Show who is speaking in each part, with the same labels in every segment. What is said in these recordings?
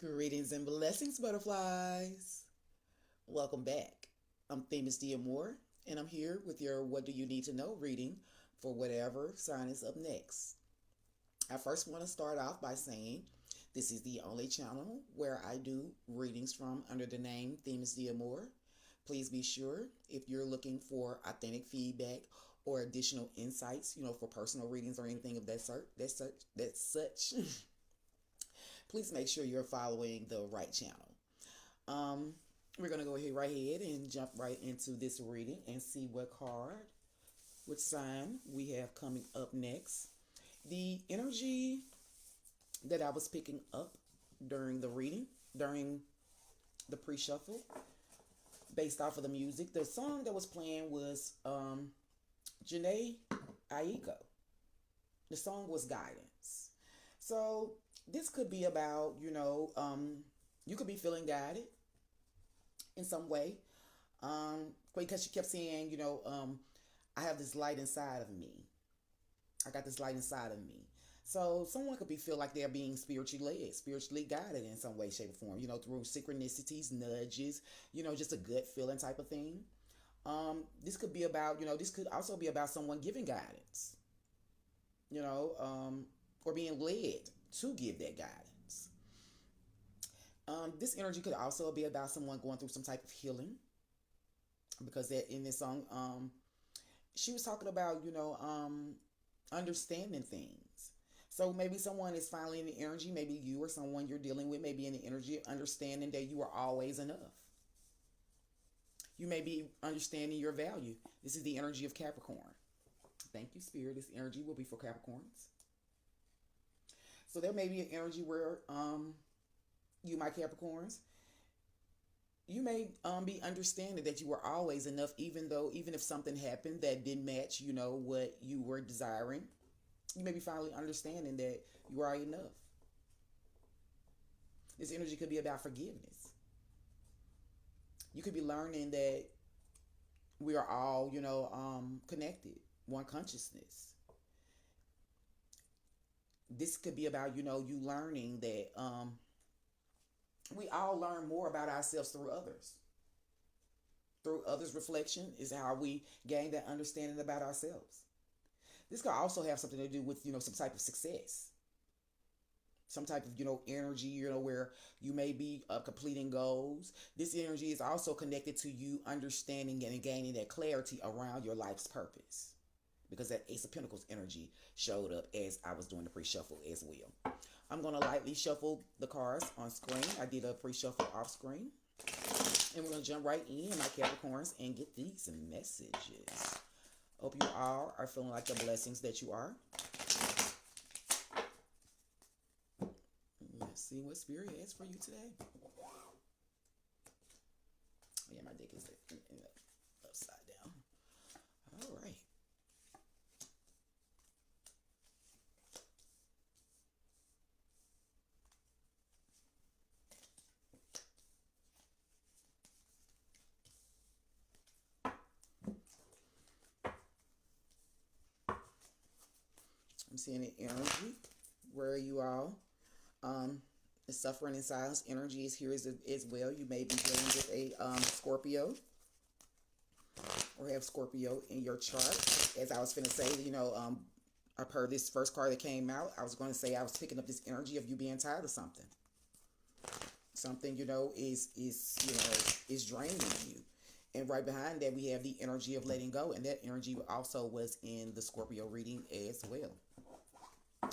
Speaker 1: Greetings and blessings, butterflies. Welcome back. I'm Famous Dia Moore, and I'm here with your What Do You Need to Know reading for whatever sign is up next. I first want to start off by saying this is the only channel where I do readings from under the name Famous Dia Moore. Please be sure if you're looking for authentic feedback or additional insights, for personal readings or anything of that such, please make sure you're following the right channel. Um, we're gonna go ahead right ahead and jump right into this reading and see what card, which sign we have coming up next. The energy that I was picking up during the reading, during the pre-shuffle, based off of the music, the song that was playing was Janae Aiko. The song was Guidance. So this could be about, you could be feeling guided in some way. Because she kept saying, I have this light inside of me. I got this light inside of me. So someone could be feel like they're being spiritually led, spiritually guided in some way, shape, or form, through synchronicities, nudges, just a good feeling type of thing. This could be about, this could also be about someone giving guidance, you know, um, or being led to give that guidance. This energy could also be about someone going through some type of healing because that in this song, she was talking about, understanding things. So maybe someone is finally in the energy, maybe you or someone you're dealing with may be in the energy of understanding that you are always enough. You may be understanding your value. This is the energy of Capricorn. Thank you, Spirit. This energy will be for Capricorns. So there may be an energy where you, my Capricorns, you may be understanding that you were always enough, even if something happened that didn't match, what you were desiring. You may be finally understanding that you are enough. This energy could be about forgiveness. You could be learning that we are all, connected, one consciousness. This could be about, you learning that we all learn more about ourselves through others. Through others' reflection is how we gain that understanding about ourselves. This could also have something to do with, some type of success, some type of, energy, where you may be completing goals. This energy is also connected to you understanding and gaining that clarity around your life's purpose. Because that Ace of Pentacles energy showed up as I was doing the pre-shuffle as well. I'm going to lightly shuffle the cards on screen. I did a pre-shuffle off screen. And we're going to jump right in, my Capricorns, and get these messages. Hope you all are feeling like the blessings that you are. Let's see what Spirit has for you today. Yeah, my deck is upside down. All right. I'm seeing an energy where you all, the suffering in silence energy is here as well. You may be dealing with a Scorpio or have Scorpio in your chart. As I was going to say, per this first card that came out, I was going to say I was picking up this energy of you being tired of something. Something, is draining you. And right behind that, we have the energy of letting go. And that energy also was in the Scorpio reading as well.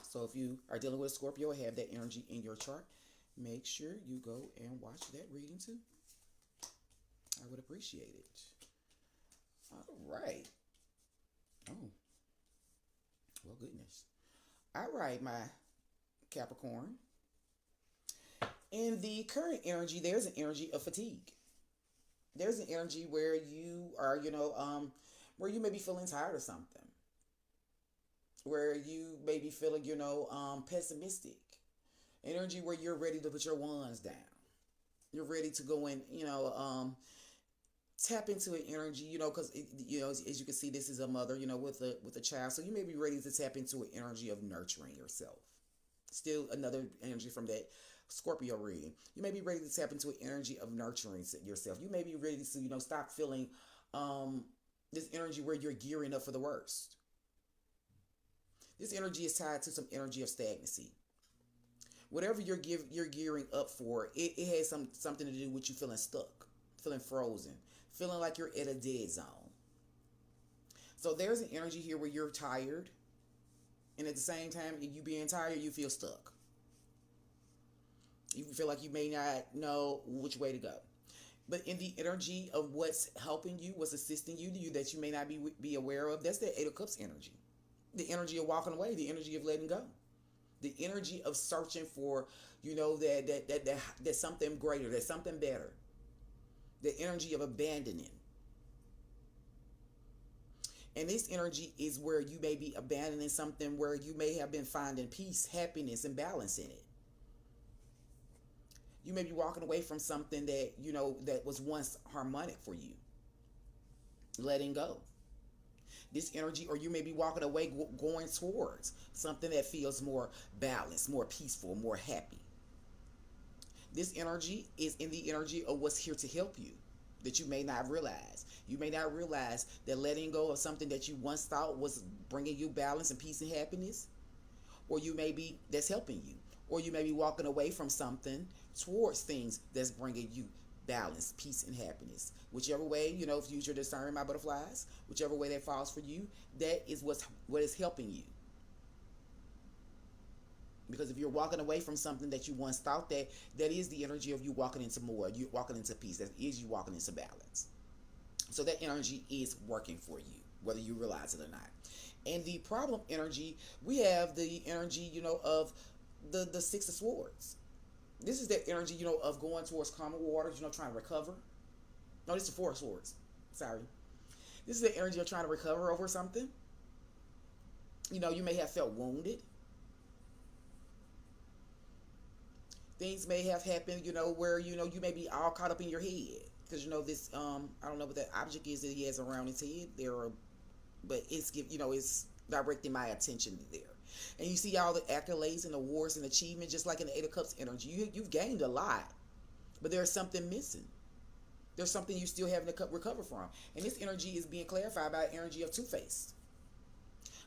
Speaker 1: So if you are dealing with a Scorpio or have that energy in your chart, make sure you go and watch that reading too. I would appreciate it. All right. Oh, well, goodness. All right, my Capricorn. In the current energy, there's an energy of fatigue. There's an energy where you are, where you may be feeling tired of something, where you may be feeling, pessimistic. Energy where you're ready to put your wands down. You're ready to go in, tap into an energy, because as you can see, this is a mother, with a child, so you may be ready to tap into an energy of nurturing yourself, Still another energy from that Scorpio reading. You may be ready to tap into an energy of nurturing yourself. You may be ready to, stop feeling um, this energy where you're gearing up for the worst. This energy is tied to some energy of stagnancy. Whatever you're gearing up for, it has something to do with you feeling stuck, feeling frozen, feeling like you're at a dead zone. So there's an energy here where you're tired, and at the same time, you being tired, you feel stuck. You feel like you may not know which way to go. But in the energy of what's helping you, what's assisting you that you may not be aware of, that's the Eight of Cups energy. The energy of walking away, the energy of letting go, the energy of searching for, that something greater, that something better, the energy of abandoning. And this energy is where you may be abandoning something where you may have been finding peace, happiness, and balance in it. You may be walking away from something that, that was once harmonic for you. Letting go. This energy, or you may be walking away going towards something that feels more balanced, more peaceful, more happy. This energy is in the energy of what's here to help you that you may not realize. You may not realize that letting go of something that you once thought was bringing you balance and peace and happiness, or you may be that's helping you, or you may be walking away from something towards things that's bringing you balance, peace, and happiness. Whichever way, if you use your discernment, my butterflies, whichever way that falls for you, that is what is helping you. Because if you're walking away from something that you once thought, that is the energy of you walking into more, you walking into peace, that is you walking into balance. So that energy is working for you, whether you realize it or not. And the problem energy, we have the energy, of the Six of Swords. This is that energy, of going towards calmer waters, trying to recover. No, this is the Four of Swords. Sorry. This is the energy of trying to recover over something. You may have felt wounded. Things may have happened, where, you may be all caught up in your head. Because, this, I don't know what that object is that he has around his head. But it's directing my attention there. And you see all the accolades and awards and achievements, just like in the Eight of Cups energy. You've gained a lot, but there's something missing. There's something you still having to recover from. And this energy is being clarified by the energy of Two-Faced.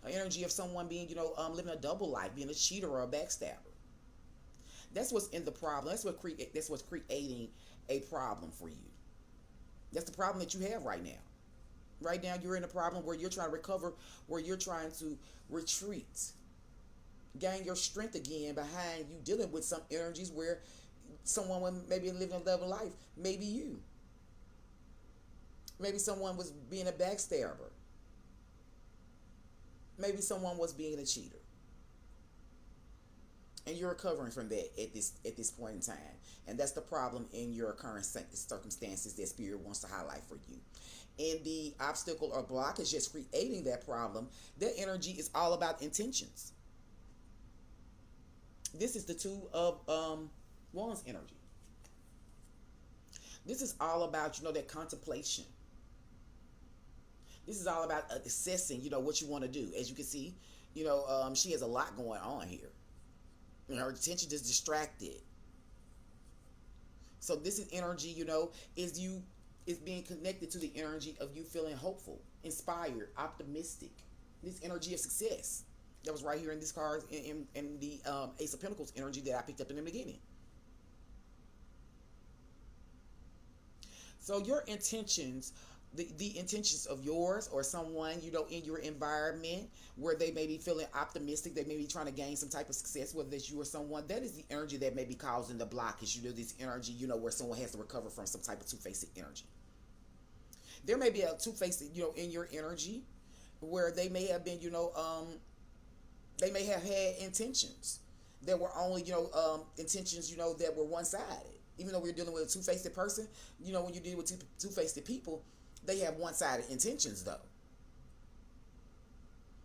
Speaker 1: An energy of someone being, living a double life, being a cheater or a backstabber. That's what's in the problem. That's what's creating a problem for you. That's the problem that you have right now. Right now, you're in a problem where you're trying to recover, where you're trying to retreat, gain your strength again behind you dealing with some energies where someone maybe living a double life, maybe you. Maybe someone was being a backstabber. Maybe someone was being a cheater. And you're recovering from that at this point in time. And that's the problem in your current circumstances that Spirit wants to highlight for you. And the obstacle or block is just creating that problem. That energy is all about intentions. This is the Two of Wands energy. This is all about, that contemplation. This is all about assessing, what you want to do. As you can see, she has a lot going on here. Her attention is distracted. So this is energy, is being connected to the energy of you feeling hopeful, inspired, optimistic. This energy of success that was right here in this card in the Ace of Pentacles energy that I picked up in the beginning. So your intentions, the intentions of yours or someone, in your environment where they may be feeling optimistic, they may be trying to gain some type of success, whether it's you or someone, that is the energy that may be causing the blockage, this energy, where someone has to recover from some type of two-faced energy. There may be a two-faced, in your energy where they may have been, they may have had intentions that were only, intentions, that were one-sided. Even though we're dealing with a two-faced person, when you deal with two-faced people, they have one-sided intentions, though.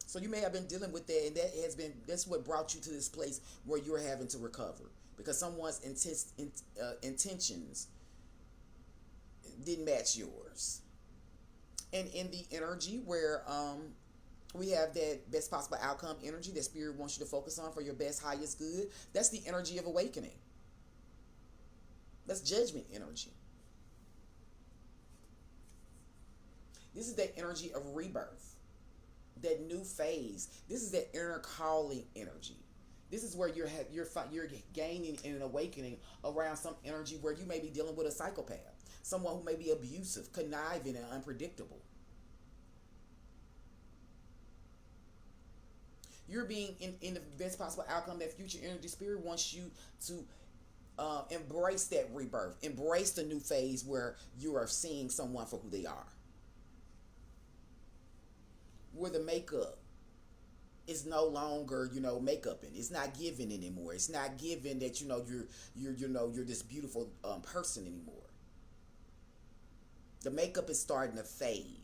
Speaker 1: So you may have been dealing with that, and that's what brought you to this place where you're having to recover, because someone's intentions didn't match yours. And in the energy where We have that best possible outcome energy that spirit wants you to focus on for your best, highest good. That's the energy of awakening. That's judgment energy. This is that energy of rebirth, that new phase. This is that inner calling energy. This is where you're gaining and awakening around some energy where you may be dealing with a psychopath, someone who may be abusive, conniving, and unpredictable. You're being in the best possible outcome. That future energy spirit wants you to embrace that rebirth, embrace the new phase where you are seeing someone for who they are, where the makeup is no longer, makeup, and it's not given anymore. It's not given that you're this beautiful person anymore. The makeup is starting to fade.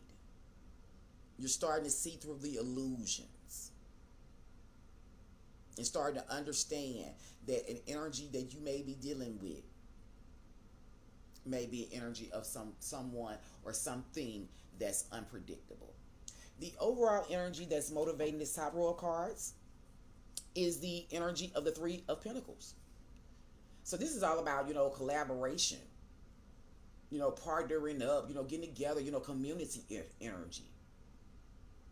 Speaker 1: You're starting to see through the illusions and starting to understand that an energy that you may be dealing with may be an energy of someone or something that's unpredictable. The overall energy that's motivating this top row of cards is the energy of the Three of Pentacles. So this is all about, collaboration, partnering up, getting together, community energy.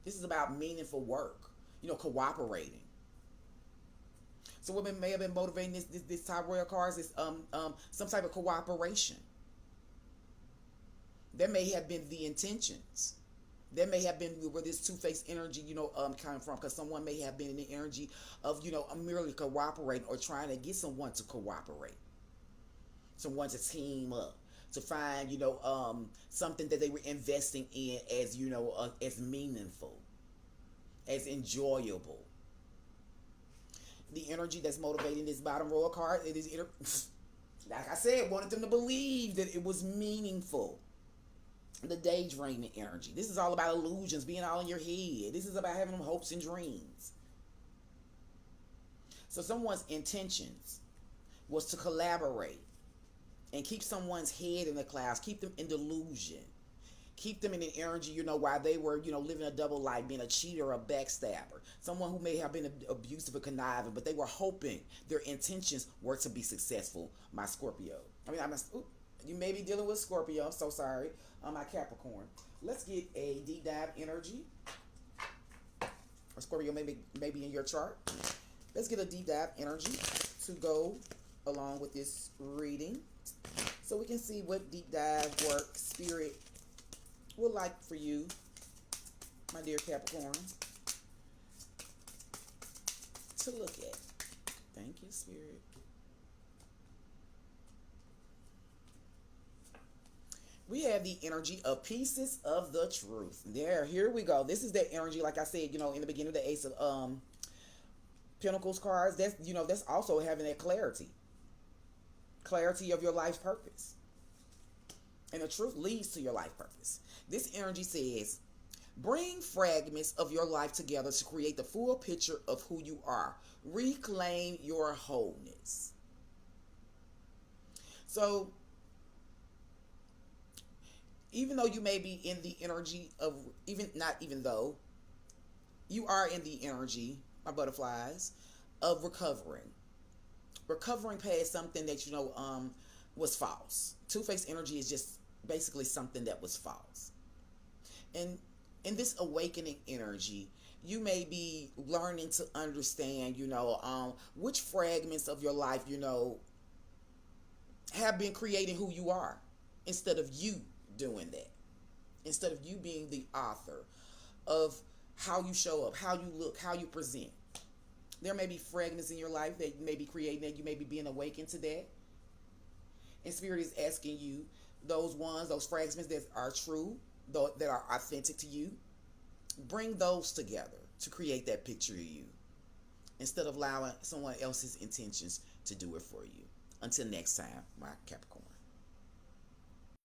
Speaker 1: This is about meaningful work, cooperating. So what may have been motivating this top row of cards is some type of cooperation. There may have been the intentions. There may have been where this two-faced energy, coming from, because someone may have been in the energy of, merely cooperating or trying to get someone to cooperate, someone to team up, to find, something that they were investing in as, as meaningful, as enjoyable. The energy that's motivating this bottom row of cards, it is, like I said, wanted them to believe that it was meaningful. The daydreaming energy. This is all about illusions, being all in your head. This is about having them hopes and dreams. So someone's intentions was to collaborate and keep someone's head in the clouds, keep them in delusion, keep them in an energy, while they were, living a double life, being a cheater or a backstabber, someone who may have been abusive or conniving, but they were hoping their intentions were to be successful. My Scorpio. You may be dealing with Scorpio. I'm so sorry. My Capricorn. Let's get a deep dive energy. Or Scorpio maybe in your chart. Let's get a deep dive energy to go along with this reading, so we can see what deep dive work spirit would like for you, my dear Capricorn, to look at. Thank you, Spirit. We have the energy of pieces of the truth. Here we go. This is that energy, like I said, in the beginning of the Ace of Pentacles cards. That's also having that clarity of your life's purpose. And the truth leads to your life purpose. This energy says, bring fragments of your life together to create the full picture of who you are. Reclaim your wholeness. So, even though you may be in the energy of, you are in the energy, my butterflies, of recovering past something that was false. Two-faced energy is just basically something that was false. And in this awakening energy, you may be learning to understand, which fragments of your life, have been creating who you are, instead of you doing that, instead of you being the author of how you show up, how you look, how you present. There may be fragments in your life that you may be creating, that you may be being awakened to that. And Spirit is asking you, those fragments that are true, that are authentic to you, bring those together to create that picture of you, instead of allowing someone else's intentions to do it for you. Until next time, my Capricorn.